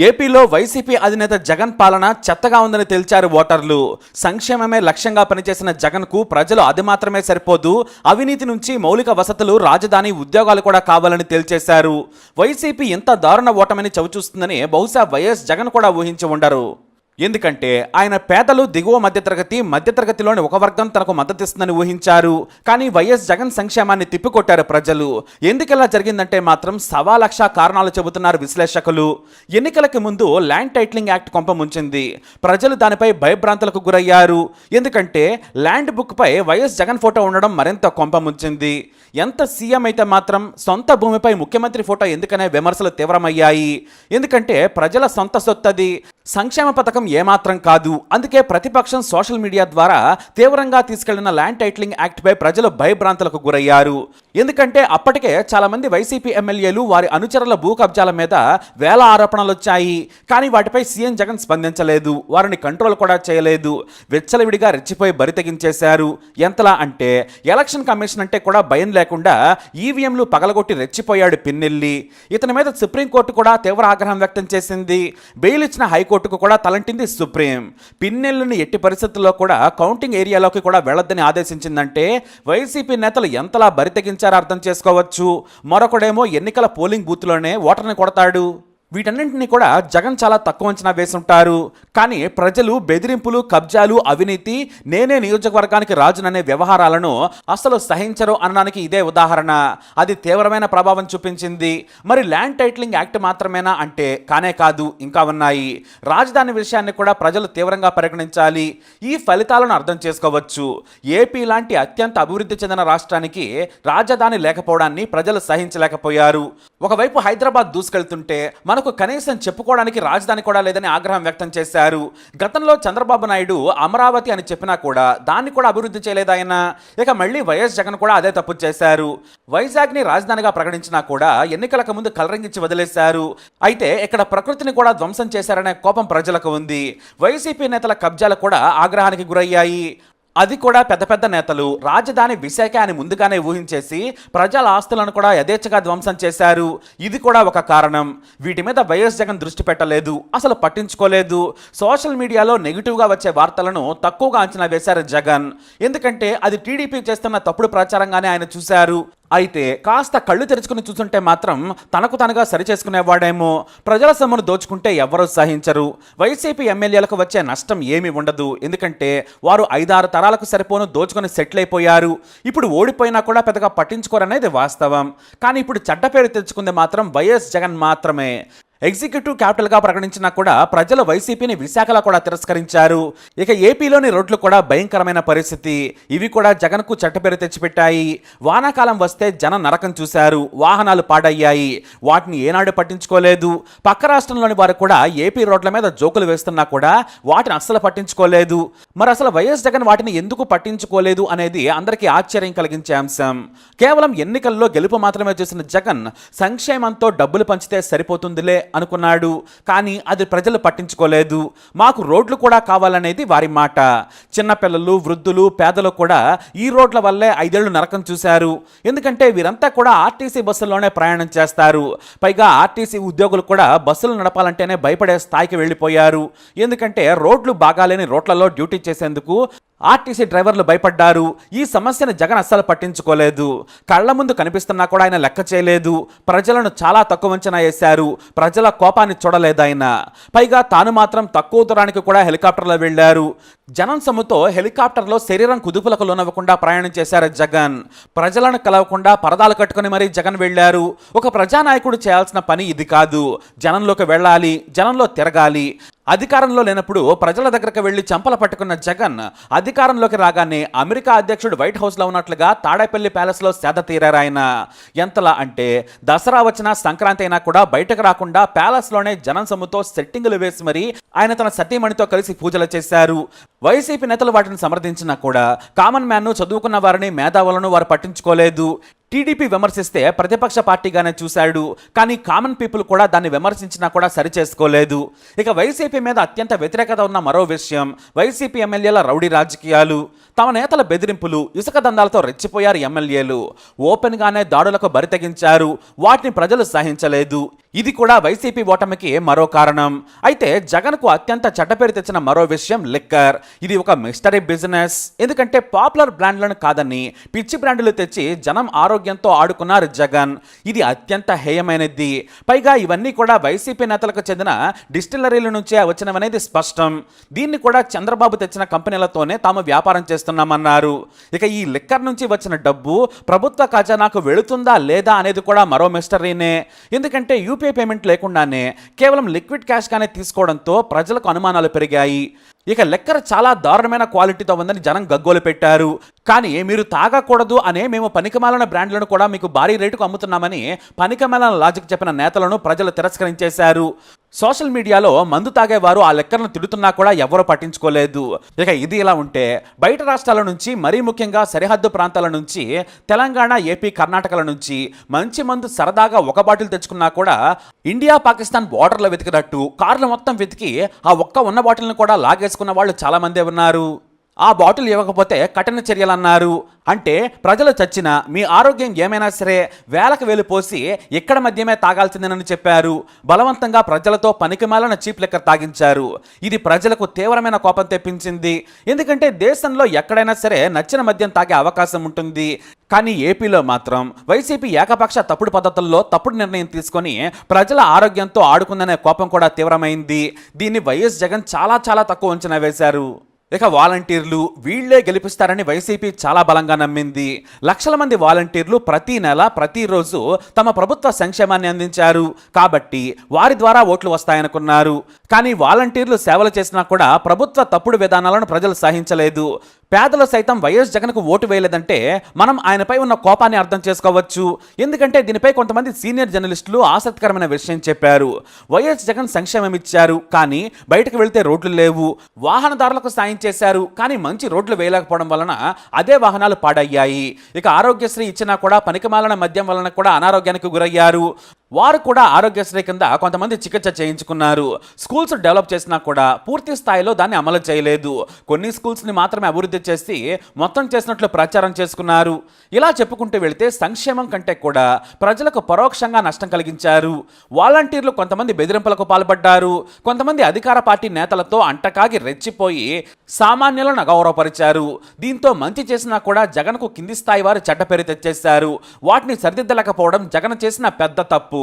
ఏపీలో వైసీపీ అధినేత జగన్ పాలన చెత్తగా ఉందని తేల్చారు ఓటర్లు. సంక్షేమమే లక్ష్యంగా పనిచేసిన జగన్కు ప్రజలు అది మాత్రమే సరిపోదు, అవినీతి నుంచి మౌలిక వసతులు, రాజధాని, ఉద్యోగాలు కూడా కావాలని తేల్చేశారు. వైసీపీ ఇంత దారుణ ఓటమిని చవిచూస్తుందని బహుశా వైఎస్ జగన్ కూడా ఊహించి ఉండరు. ఎందుకంటే ఆయన పేదలు, దిగువ మధ్యతరగతిలోని ఒక వర్గం తనకు మద్దతిస్తుందని ఊహించారు. కానీ వైఎస్ జగన్ సంక్షేమాన్ని తిప్పికొట్టారు ప్రజలు. ఎందుకలా జరిగిందంటే మాత్రం 1,00,000 కారణాలు చెబుతున్నారు విశ్లేషకులు. ఎన్నికలకు ముందు ల్యాండ్ టైటిలింగ్ యాక్ట్ కొంప ముంచింది. ప్రజలు దానిపై భయభ్రాంతులకు గురయ్యారు. ఎందుకంటే ల్యాండ్ బుక్పై వైఎస్ జగన్ ఫోటో ఉండడం మరింత కొంప ముంచింది. ఎంత సీఎం అయితే మాత్రం సొంత భూమిపై ముఖ్యమంత్రి ఫోటో ఎందుకనే విమర్శలు తీవ్రమయ్యాయి. ఎందుకంటే ప్రజల సొంత సొత్తది, సంక్షేమ పథకం ఏమాత్రం కాదు. అందుకే ప్రతిపక్షం సోషల్ మీడియా ద్వారా తీవ్రంగా తీసుకెళ్లిన ల్యాండ్ టైటిలింగ్ యాక్ట్పై ప్రజలు భయభ్రాంతులకు గురయ్యారు. ఎందుకంటే అప్పటికే చాలా మంది వైసీపీ ఎమ్మెల్యేలు, వారి అనుచరుల భూ కబ్జాల మీద వేల ఆరోపణలు వచ్చాయి. కానీ వాటిపై సీఎం జగన్ స్పందించలేదు, వారిని కంట్రోల్ కూడా చేయలేదు. విచ్చలవిడిగా రెచ్చిపోయి బరి తెగించేశారు. ఎంతలా అంటే ఎలక్షన్ కమిషన్ అంటే కూడా భయం లేకుండా ఈవీఎంలు పగలగొట్టి రెచ్చిపోయాడు పిన్నెల్లి. ఇతని మీద సుప్రీంకోర్టు కూడా తీవ్ర ఆగ్రహం వ్యక్తం చేసింది. బెయిల్ ఇచ్చిన హైకోర్టుకు కూడా తలంటింది సుప్రీం. పిన్నెల్లిని ఎట్టి పరిస్థితుల్లో కూడా కౌంటింగ్ ఏరియాలోకి కూడా వెళ్లొద్దని ఆదేశించిందంటే వైసీపీ నేతలు ఎంతలా బరి తెగించారో అర్థం చేసుకోవచ్చు. మరొకడేమో ఎన్నికల పోలింగ్ బూత్లోనే ఓటర్ని కొడతాడు. వీటన్నింటినీ కూడా జగన్ చాలా తక్కువ అంచనా వేసుంటారు. కానీ ప్రజలు బెదిరింపులు, కబ్జాలు, అవినీతి, నేనే నియోజకవర్గానికి రాజుననే వ్యవహారాలను అసలు సహించరు అనడానికి ఇదే ఉదాహరణ. అది తీవ్రమైన ప్రభావం చూపించింది. మరి ల్యాండ్ టైటిలింగ్ యాక్ట్ మాత్రమేనా అంటే కానే కాదు, ఇంకా ఉన్నాయి. రాజధాని విషయాన్ని కూడా ప్రజలు తీవ్రంగా పరిగణించాలి. ఈ ఫలితాలను అర్థం చేసుకోవచ్చు. ఏపీ లాంటి అత్యంత అభివృద్ధి చెందిన రాష్ట్రానికి రాజధాని లేకపోవడాన్ని ప్రజలు సహించలేకపోయారు. ఒకవైపు హైదరాబాద్ దూసుకెళ్తుంటే మనకు కనీసం చెప్పుకోవడానికి రాజధాని కూడా లేదని ఆగ్రహం వ్యక్తం చేశారు. గతంలో చంద్రబాబు నాయుడు అమరావతి అని చెప్పినా కూడా దాన్ని కూడా అభివృద్ధి చేయలేదు ఆయన. ఇక మళ్ళీ వైఎస్ జగన్ కూడా అదే తప్పు చేశారు. వైజాగ్ని రాజధానిగా ప్రకటించినా కూడా ఎన్నికలకు ముందు కలరింగించి వదిలేశారు. అయితే ఇక్కడ ప్రకృతిని కూడా ధ్వంసం చేశారనే కోపం ప్రజలకు ఉంది. వైసీపీ నేతల కబ్జాలు కూడా ఆగ్రహానికి గురయ్యాయి. అది కూడా పెద్ద పెద్ద నేతలు రాజధాని విశాఖ అని ముందుగానే ఊహించేసి ప్రజల ఆస్తులను కూడా యథేచ్ఛగా ధ్వంసం చేశారు. ఇది కూడా ఒక కారణం. వీటి మీద వైఎస్ జగన్ దృష్టి పెట్టలేదు, అసలు పట్టించుకోలేదు. సోషల్ మీడియాలో నెగిటివ్గా వచ్చే వార్తలను తక్కువగా అంచనా వేశారు జగన్. ఎందుకంటే అది టీడీపీ చేస్తున్న తప్పుడు ప్రచారంగానే ఆయన చూశారు. అయితే కాస్త కళ్ళు తెరుచుకుని చూస్తుంటే మాత్రం తనకు తనగా సరిచేసుకునేవాడేమో. ప్రజల సొమ్మును దోచుకుంటే ఎవరూ సహించరు. వైసీపీ ఎమ్మెల్యేలకు వచ్చే నష్టం ఏమీ ఉండదు. ఎందుకంటే వారు 5-6 తరాలకు సరిపోను దోచుకొని సెటిల్ అయిపోయారు. ఇప్పుడు ఓడిపోయినా కూడా పెద్దగా పట్టించుకోరనేది వాస్తవం. కానీ ఇప్పుడు చెడ్డ పేరు తెచ్చుకుంది మాత్రం వైఎస్ జగన్ మాత్రమే. ఎగ్జిక్యూటివ్ క్యాపిటల్గా ప్రకటించినా కూడా ప్రజలు వైసీపీని విశాఖలో కూడా తిరస్కరించారు. ఇక ఏపీలోని రోడ్లు కూడా భయంకరమైన పరిస్థితి. ఇవి కూడా జగన్కు చెట్టపేరు తెచ్చిపెట్టాయి. వానాకాలం వస్తే జనం నరకం చూశారు. వాహనాలు పాడయ్యాయి. వాటిని ఏనాడు పట్టించుకోలేదు. పక్క రాష్ట్రంలోని వారు కూడా ఏపీ రోడ్ల మీద జోకులు వేస్తున్నా కూడా వాటిని అస్సలు పట్టించుకోలేదు. మరి అసలు వైఎస్ జగన్ వాటిని ఎందుకు పట్టించుకోలేదు అనేది అందరికీ ఆశ్చర్యం కలిగించే అంశం. కేవలం ఎన్నికల్లో గెలుపు మాత్రమే చేసిన జగన్ సంక్షేమంతో డబ్బులు పంచితే సరిపోతుందిలే అనుకున్నాడు. కానీ అది ప్రజలు పట్టించుకోలేదు. మాకు రోడ్లు కూడా కావాలనేది వారి మాట. చిన్నపిల్లలు, వృద్ధులు, పేదలు కూడా ఈ రోడ్ల వల్లే 5 ఏళ్లు నరకం చూశారు. ఎందుకంటే వీరంతా కూడా ఆర్టీసీ బస్సుల్లోనే ప్రయాణం చేస్తారు. పైగా ఆర్టీసీ ఉద్యోగులు కూడా బస్సులు నడపాలంటేనే భయపడే స్థాయికి వెళ్ళిపోయారు. ఎందుకంటే రోడ్లు బాగాలేని రోడ్లలో డ్యూటీ చేసేందుకు ఆర్టీసీ డ్రైవర్లు భయపడ్డారు. ఈ సమస్యను జగన్ అస్సలు పట్టించుకోలేదు. కళ్ల ముందు కనిపిస్తున్నా కూడా ఆయన లెక్క చేయలేదు. ప్రజలను చాలా తక్కువ అంచనా వేశారు. ప్రజల కోపాన్ని చూడలేదు ఆయన. పైగా తాను మాత్రం తక్కువ దూరానికి కూడా హెలికాప్టర్లో వెళ్లారు. జనం సొమ్ముతో హెలికాప్టర్లో శరీరం కుదుపులకు లోనవ్వకుండా ప్రయాణం చేశారు జగన్. ప్రజలను కలవకుండా పరదాలు కట్టుకుని మరీ జగన్ వెళ్లారు. ఒక ప్రజానాయకుడు చేయాల్సిన పని ఇది కాదు. జనంలోకి వెళ్ళాలి, జనంలో తిరగాలి. అధికారంలో లేనప్పుడు ప్రజల దగ్గరకు వెళ్లి చెంపలు పట్టుకున్న జగన్ అధికారంలోకి రాగానే అమెరికా అధ్యక్షుడు వైట్ హౌస్లో ఉన్నట్లుగా తాడేపల్లి ప్యాలెస్లో సేద తీరారు ఆయన. ఎంతలా అంటే దసరా వచ్చినా, సంక్రాంతి అయినా కూడా బయటకు రాకుండా ప్యాలెస్లోనే జనం సొమ్ముతో సెట్టింగులు వేసి మరి ఆయన తన సతీమణితో కలిసి పూజలు చేశారు. వైసీపీ నేతలు వాటిని సమర్థించినా కూడా కామన్ మ్యాన్ను, చదువుకున్న వారిని, మేధావులను వారు పట్టించుకోలేదు. టీడీపీ విమర్శిస్తే ప్రతిపక్ష పార్టీగానే చూశాడు. కానీ కామన్ పీపుల్ కూడా దాన్ని విమర్శించినా కూడా సరిచేసుకోలేదు. ఇక వైసీపీ మీద అత్యంత వ్యతిరేకత ఉన్న మరో విషయం వైసీపీ ఎమ్మెల్యేల రౌడీ రాజకీయాలు. తమ నేతల బెదిరింపులు, ఇసుక దందాలతో రెచ్చిపోయారు ఎమ్మెల్యేలు. ఓపెన్ గానే దాడులకు బరి తెగించారు. వాటిని ప్రజలు సహించలేదు. ఇది కూడా వైసీపీ ఓటమికి మరో కారణం. అయితే జగన్కు అత్యంత చెడ్డపేరు తెచ్చిన మరో విషయం లిక్కర్. ఇది ఒక మిస్టరీ బిజినెస్. ఎందుకంటే పాపులర్ బ్రాండ్లను కాదని పిచ్చి బ్రాండ్లు తెచ్చి జనం ఆరోగ్యంతో ఆడుకున్నారు జగన్. ఇది అత్యంత హేయమైనది. పైగా ఇవన్నీ కూడా వైసీపీ నేతలకు చెందిన డిస్టిలరీల నుంచే వచ్చినవనేది స్పష్టం. దీన్ని కూడా చంద్రబాబు తెచ్చిన కంపెనీలతోనే తాము వ్యాపారం చేస్తున్నామన్నారు. ఇక ఈ లిక్కర్ నుంచి వచ్చిన డబ్బు ప్రభుత్వ ఖజానాకు వెళుతుందా లేదా అనేది కూడా మరో మిస్టరీనే. ఎందుకంటే యూపీఐ పేమెంట్ లేకుండానే కేవలం లిక్విడ్ క్యాష్ గానే తీసుకోవడంతో ప్రజలకు అనుమానాలు పెరిగాయి. ఇక లిక్కర్ చాలా దారుణమైన క్వాలిటీతో ఉందని జనం గగ్గోలు పెట్టారు. కానీ మీరు తాగకూడదు అనే మేము పనికిమాలిన బ్రాండ్లను కూడా మీకు భారీ రేటుకు అమ్ముతున్నామని పనికిమాలిన లాజిక్ చెప్పిన నేతలను ప్రజలు తిరస్కరించేశారు. సోషల్ మీడియాలో మందు తాగేవారు ఆ లెక్కలను తిడుతున్నా కూడా ఎవరూ పట్టించుకోలేదు. ఇక ఇది ఇలా ఉంటే బయట రాష్ట్రాల నుంచి, మరీ ముఖ్యంగా సరిహద్దు ప్రాంతాల నుంచి, తెలంగాణ, ఏపీ, కర్ణాటకల నుంచి మంచి మందు సరదాగా ఒక బాటిల్ తెచ్చుకున్నా కూడా ఇండియా పాకిస్తాన్ బోర్డర్లో వెతికినట్టు కార్లు మొత్తం వెతికి ఆ ఒక్క ఉన్న బాటిల్ని కూడా లాగేసుకున్న వాళ్ళు చాలా మందే ఉన్నారు. ఆ బాటిల్ ఇవ్వకపోతే కఠిన చర్యలన్నారు. అంటే ప్రజలు చచ్చినా మీ ఆరోగ్యం ఏమైనా సరే వేలకు వేలు పోసి ఇక్కడ మధ్యమే తాగాల్సిందేనని చెప్పారు. బలవంతంగా ప్రజలతో పనికిమాలిన చీప్ లిక్కర్ తాగించారు. ఇది ప్రజలకు తీవ్రమైన కోపం తెప్పించింది. ఎందుకంటే దేశంలో ఎక్కడైనా సరే నచ్చిన మద్యం తాగే అవకాశం ఉంటుంది. కానీ ఏపీలో మాత్రం వైసీపీ ఏకపక్ష తప్పుడు పద్ధతుల్లో తప్పుడు నిర్ణయం తీసుకొని ప్రజల ఆరోగ్యంతో ఆడుకుందనే కోపం కూడా తీవ్రమైంది. దీన్ని వైఎస్ జగన్ చాలా చాలా తక్కువ అంచనా వేశారు. ఇక వాలంటీర్లు వీళ్లే గెలిపిస్తారని వైసీపీ చాలా బలంగా నమ్మింది. లక్షల మంది వాలంటీర్లు ప్రతి నెల, ప్రతిరోజు తమ ప్రభుత్వ సంక్షేమాన్ని అందించారు. కాబట్టి వారి ద్వారా ఓట్లు వస్తాయనుకున్నారు. కానీ వాలంటీర్లు సేవలు చేసినా కూడా ప్రభుత్వ తప్పుడు విధానాలను ప్రజలు సహించలేదు. పేదలు సైతం వైఎస్ జగన్కు ఓటు వేయలేదంటే మనం ఆయనపై ఉన్న కోపాన్ని అర్థం చేసుకోవచ్చు. ఎందుకంటే దీనిపై కొంతమంది సీనియర్ జర్నలిస్టులు ఆసక్తికరమైన విషయం చెప్పారు. వైఎస్ జగన్ సంక్షేమం ఇచ్చారు, కానీ బయటకు వెళ్తే రోడ్లు లేవు. వాహనదారులకు సాయం చేశారు, కానీ మంచి రోడ్లు వేయలేకపోవడం వలన అదే వాహనాలు పాడయ్యాయి. ఇక ఆరోగ్యశ్రీ ఇచ్చినా కూడా పనికిమాలిన మద్యం వలన కూడా అనారోగ్యానికి గురయ్యారు. వారు కూడా ఆరోగ్యశ్రీ కింద కొంతమంది చికిత్స చేయించుకున్నారు. స్కూల్స్ డెవలప్ చేసినా కూడా పూర్తి స్థాయిలో దాన్ని అమలు చేయలేదు. కొన్ని స్కూల్స్ని మాత్రమే అభివృద్ధి చేసి మొత్తం చేసినట్లు ప్రచారం చేసుకున్నారు. ఇలా చెప్పుకుంటూ వెళితే సంక్షేమం కంటే కూడా ప్రజలకు పరోక్షంగా నష్టం కలిగించారు. వాలంటీర్లు కొంతమంది బెదిరింపులకు పాల్పడ్డారు. కొంతమంది అధికార పార్టీ నేతలతో అంటకాగి రెచ్చిపోయి సామాన్యులను అగౌరవపరిచారు. దీంతో మంచి చేసినా కూడా జగన్కు కింది స్థాయి వారు చెడ్డ పేరు తెచ్చేశారు. వాటిని సరిదిద్దలేకపోవడం జగన్ చేసిన పెద్ద తప్పు.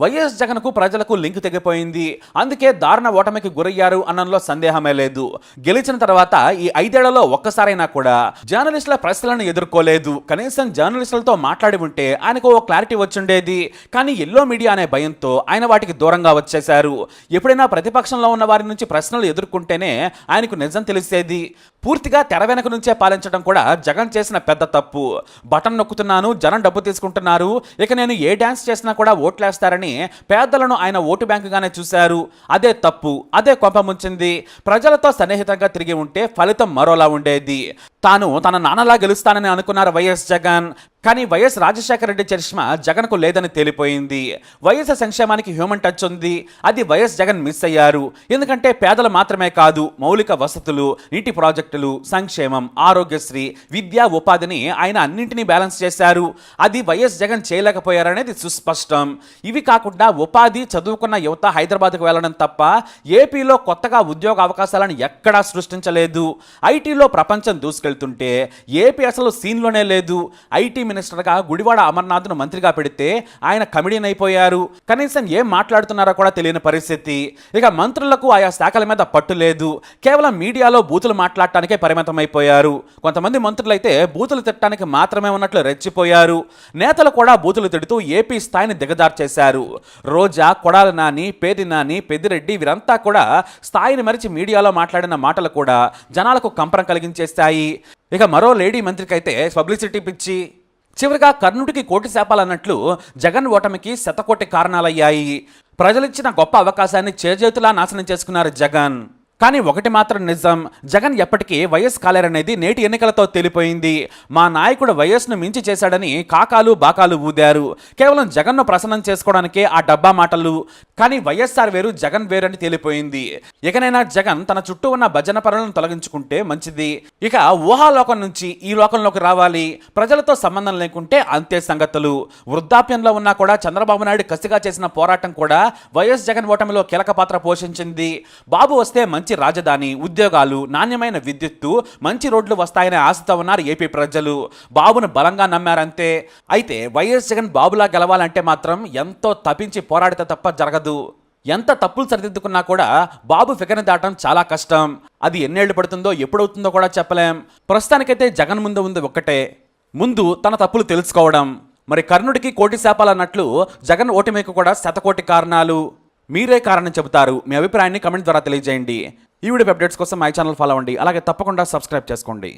వైఎస్ జగన్కు ప్రజలకు లింక్ తెగిపోయింది. అందుకే దారుణ ఓటమికి గురయ్యారు అన్నంలో సందేహమే లేదు. గెలిచిన తర్వాత ఈ 5 ఏళ్లలో ఒక్కసారైనా కూడా జర్నలిస్టుల ప్రశ్నలను ఎదుర్కోలేదు. కనీసం జర్నలిస్టులతో మాట్లాడి ఉంటే ఆయనకు ఓ క్లారిటీ వచ్చుండేది. కానీ ఎల్లో మీడియా అనే భయంతో ఆయన వాటికి దూరంగా వచ్చేశారు. ఎప్పుడైనా ప్రతిపక్షంలో ఉన్న వారి నుంచి ప్రశ్నలు ఎదుర్కొంటేనే ఆయనకు నిజం తెలిసేది. పూర్తిగా తెర వెనక నుంచే పాలించడం కూడా జగన్ చేసిన పెద్ద తప్పు. బటన్ నొక్కుతున్నాను, జనం డబ్బు తీసుకుంటున్నారు, ఇక నేను ఏ డ్యాన్స్ చేసినా కూడా ఓట్లేస్తారని పేదలను ఆయన ఓటు బ్యాంకుగానే చూశారు. అదే తప్పు, అదే కొంప ముంచింది. ప్రజలతో సన్నిహితంగా తిరిగి ఉంటే ఫలితం మరోలా ఉండేది. తాను తన నాన్నలా గెలుస్తానని అనుకున్నారు వైఎస్ జగన్. కానీ వైఎస్ రాజశేఖర రెడ్డి చరిష్మా జగన్కు లేదని తేలిపోయింది. వైఎస్ సంక్షేమానికి హ్యూమన్ టచ్ ఉంది, అది వైఎస్ జగన్ మిస్ అయ్యారు. ఎందుకంటే పేదలు మాత్రమే కాదు, మౌలిక వసతులు, నీటి ప్రాజెక్టులు, సంక్షేమం, ఆరోగ్యశ్రీ, విద్యా, ఉపాధిని ఆయన అన్నింటినీ బ్యాలెన్స్ చేశారు. అది వైఎస్ జగన్ చేయలేకపోయారనేది సుస్పష్టం. ఇవి కాకుండా ఉపాధి, చదువుకున్న యువత హైదరాబాద్కు వెళ్ళడం తప్ప ఏపీలో కొత్తగా ఉద్యోగ అవకాశాలను ఎక్కడా సృష్టించలేదు. ఐటీలో ప్రపంచం దూసుకెళ్తుంటే ఏపీ అసలు సీన్లోనే లేదు. ఐటీ మినిస్టర్గా గుడివాడ అమర్నాథ్ను మంత్రిగా పెడితే ఆయన కమిడియన్ అయిపోయారు. కనీసం ఏం మాట్లాడుతున్నారో కూడా తెలియని పరిస్థితి. ఇక మంత్రులకు ఆయా శాఖల మీద పట్టు లేదు. కేవలం మీడియాలో బూతులు మాట్లాడటానికే పరిమితమైపోయారు. కొంతమంది మంత్రులైతే బూతులు తిట్టడానికి మాత్రమే ఉన్నట్లు రెచ్చిపోయారు. నేతలు కూడా బూతులు తిడుతూ ఏపీ స్థాయిని దిగజార్చేశారు. రోజా, కొడాలి నాని, పేది నాని, పెద్దిరెడ్డి వీరంతా కూడా స్థాయిని మరిచి మీడియాలో మాట్లాడిన మాటలు కూడా జనాలకు కంపరం కలిగించేస్తాయి. ఇక మరో లేడీ మంత్రికైతే పబ్లిసిటీ పిచ్చి. చివరిగా కర్ణుడికి కోటి శాపాలన్నట్లు జగన్ ఓటమికి శతకోటి కారణాలయ్యాయి. ప్రజలిచ్చిన గొప్ప అవకాశాన్ని చేజేతులా నాశనం చేసుకున్నారు జగన్. కానీ ఒకటి మాత్రం నిజం, జగన్ ఎప్పటికీ వైఎస్ కాలేరనేది నేటి ఎన్నికలతో తేలిపోయింది. మా నాయకుడు వైఎస్ను మించి చేశాడని కాకాలు బాకాలు ఊదారు. కేవలం జగన్ను ప్రసన్నం చేసుకోవడానికే ఆ డబ్బా మాటలు. కానీ వైఎస్ఆర్ వేరు, జగన్ వేరు అని తేలిపోయింది. ఇకనైనా జగన్ తన చుట్టూ ఉన్న భజన పనులను తొలగించుకుంటే మంచిది. ఇక ఊహాలోకం నుంచి ఈ లోకంలోకి రావాలి. ప్రజలతో సంబంధం లేకుంటే అంతే సంగతులు. వృద్ధాప్యంలో ఉన్నా కూడా చంద్రబాబు నాయుడు కసిగా చేసిన పోరాటం కూడా వైఎస్ జగన్ ఓటమిలో కీలక పాత్ర పోషించింది. బాబు వస్తే మంచి రాజధాని, ఉద్యోగాలు, నాణ్యమైన విద్యుత్తు, మంచి రోడ్లు వస్తాయనే ఆశతో ఉన్నారు ఏపీ ప్రజలు. బాబును బలంగా నమ్మారంతే. అయితే వైఎస్ జగన్ బాబులా గెలవాలంటే మాత్రం ఎంతో తపించి పోరాడితే తప్ప జరగదు. ఎంత తప్పులు సరిదిద్దుకున్నా కూడా బాబు ఫిగర్ని దాటం చాలా కష్టం. అది ఎన్నేళ్లు పడుతుందో ఎప్పుడవుతుందో కూడా చెప్పలేం. ప్రస్తుతానికైతే జగన్ ముందు ఉంది ఒక్కటే, ముందు తన తప్పులు తెలుసుకోవడం. మరి కర్ణుడికి కోటి శాపాలు అన్నట్లు జగన్ ఓటమికి కూడా శతకోటి కారణాలు. మీరే కారణం చెబుతారు. మీ అభిప్రాయాన్ని కమెంట్ ద్వారా తెలియజేయండి. ఈ వీడియో అప్డేట్స్ కోసం మై ఛానల్ ఫాలో అవ్వండి. అలాగే తప్పకుండా సబ్స్క్రైబ్ చేసుకోండి.